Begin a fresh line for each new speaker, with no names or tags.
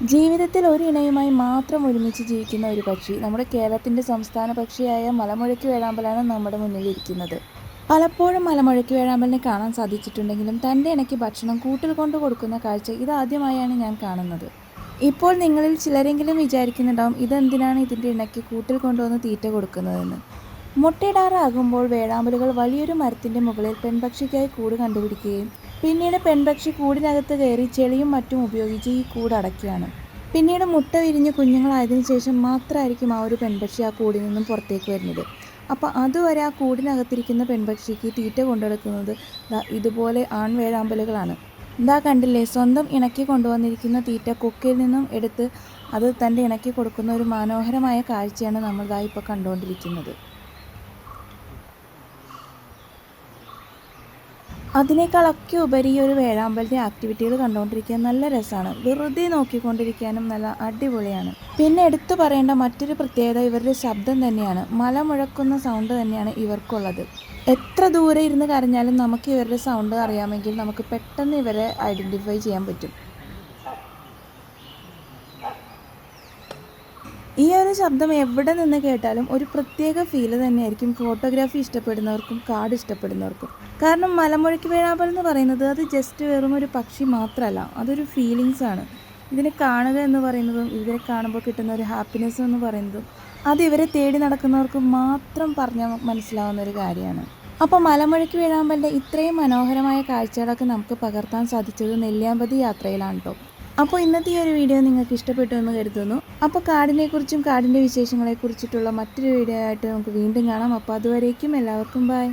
ജീവിതത്തിൽ ഒരു ഇണയുമായി മാത്രം ഒരുമിച്ച് ജീവിക്കുന്ന ഒരു പക്ഷി നമ്മുടെ കേരളത്തിൻ്റെ സംസ്ഥാന പക്ഷിയായ മലമുഴക്കി വേഴാമ്പലാണ് നമ്മുടെ മുന്നിലിരിക്കുന്നത്. പലപ്പോഴും മലമുഴക്കി വേഴാമ്പലിനെ കാണാൻ സാധിച്ചിട്ടുണ്ടെങ്കിലും തൻ്റെ ഇണയ്ക്ക് ഭക്ഷണം കൂട്ടിൽ കൊണ്ടു കൊടുക്കുന്ന കാഴ്ച ഇതാദ്യമായാണ് ഞാൻ കാണുന്നത്. ഇപ്പോൾ നിങ്ങളിൽ ചിലരെങ്കിലും വിചാരിക്കുന്നുണ്ടാവും ഇതെന്തിനാണ് ഇതിൻ്റെ ഇണയ്ക്ക് കൂട്ടിൽ കൊണ്ടുവന്ന് തീറ്റ കൊടുക്കുന്നതെന്ന്. മുട്ടയിടാറാകുമ്പോൾ വേഴാമ്പലുകൾ വലിയൊരു മരത്തിൻ്റെ മുകളിൽ പെൺപക്ഷിക്കായി കൂട് കണ്ടുപിടിക്കുകയും പിന്നീട് പെൺപക്ഷി കൂടിനകത്ത് കയറി ചെളിയും മറ്റും ഉപയോഗിച്ച് ഈ കൂട് അടയ്ക്കുകയാണ്. പിന്നീട് മുട്ട വിരിഞ്ഞ് കുഞ്ഞുങ്ങളായതിനു ശേഷം മാത്രമായിരിക്കും ആ ഒരു പെൺപക്ഷി ആ കൂടിൽ നിന്നും പുറത്തേക്ക് വരുന്നത്. അപ്പോൾ അതുവരെ ആ കൂടിനകത്തിരിക്കുന്ന പെൺപക്ഷിക്ക് തീറ്റ കൊണ്ടുനടക്കുന്നത് ഇതുപോലെ ആൺവേഴാമ്പലുകളാണ്. കണ്ടില്ലേ, സ്വന്തം ഇണക്കി കൊണ്ടുവന്നിരിക്കുന്ന തീറ്റ കൊക്കയിൽ നിന്നും എടുത്ത് അത് തൻ്റെ ഇണക്കി കൊടുക്കുന്ന ഒരു മനോഹരമായ കാഴ്ചയാണ് നമ്മൾ ഇപ്പോൾ കണ്ടുകൊണ്ടിരിക്കുന്നത്. അതിനേക്കാളൊക്കെ ഉപരി ഒരു വേഴാമ്പലിൻ്റെ ആക്ടിവിറ്റികൾ കണ്ടുകൊണ്ടിരിക്കാൻ നല്ല രസമാണ്. വെറുതെ നോക്കിക്കൊണ്ടിരിക്കാനും നല്ല അടിപൊളിയാണ്. പിന്നെ എടുത്തു പറയേണ്ട മറ്റൊരു പ്രത്യേകത ഇവരുടെ ശബ്ദം തന്നെയാണ്. മല മുഴക്കുന്ന സൗണ്ട് തന്നെയാണ് ഇവർക്കുള്ളത്. എത്ര ദൂരെ ഇരുന്ന് കരഞ്ഞാലും നമുക്ക് ഇവരുടെ സൗണ്ട് അറിയാമെങ്കിൽ നമുക്ക് പെട്ടെന്ന് ഇവരെ ഐഡൻറ്റിഫൈ ചെയ്യാൻ പറ്റും. ഈ ഒരു ശബ്ദം എവിടെ നിന്ന് കേട്ടാലും ഒരു പ്രത്യേക ഫീല് തന്നെയായിരിക്കും ഫോട്ടോഗ്രാഫി ഇഷ്ടപ്പെടുന്നവർക്കും കാട് ഇഷ്ടപ്പെടുന്നവർക്കും. കാരണം മലമുഴക്കി വേഴാമ്പൽ എന്ന് പറയുന്നത് അത് ജസ്റ്റ് വെറും ഒരു പക്ഷി മാത്രമല്ല, അതൊരു ഫീലിങ്സ് ആണ്. ഇതിനെ കാണുക എന്ന് പറയുന്നതും ഇവരെ കാണുമ്പോൾ കിട്ടുന്ന ഒരു ഹാപ്പിനെസ് എന്ന് പറയുന്നതും അത് ഇവരെ തേടി നടക്കുന്നവർക്ക് മാത്രം പറഞ്ഞാൽ മനസ്സിലാവുന്ന ഒരു കാര്യമാണ്. അപ്പോൾ മലമുഴക്കി വേഴാമ്പലിൻ്റെ ഇത്രയും മനോഹരമായ കാഴ്ചകളൊക്കെ നമുക്ക് പകർത്താൻ സാധിച്ചത് നെല്ലിയാമ്പതി യാത്രയിലാണ് കേട്ടോ. അപ്പോൾ ഇന്നത്തെ ഈ ഒരു വീഡിയോ നിങ്ങൾക്ക് ഇഷ്ടപ്പെട്ടു എന്ന് കരുതുന്നു. അപ്പോൾ കാടിനെക്കുറിച്ചും കാടിൻ്റെ വിശേഷങ്ങളെക്കുറിച്ചിട്ടുള്ള മറ്റൊരു വീഡിയോ ആയിട്ട് നമുക്ക് വീണ്ടും കാണാം. അപ്പോൾ അതുവരേക്കും എല്ലാവർക്കും ബൈ.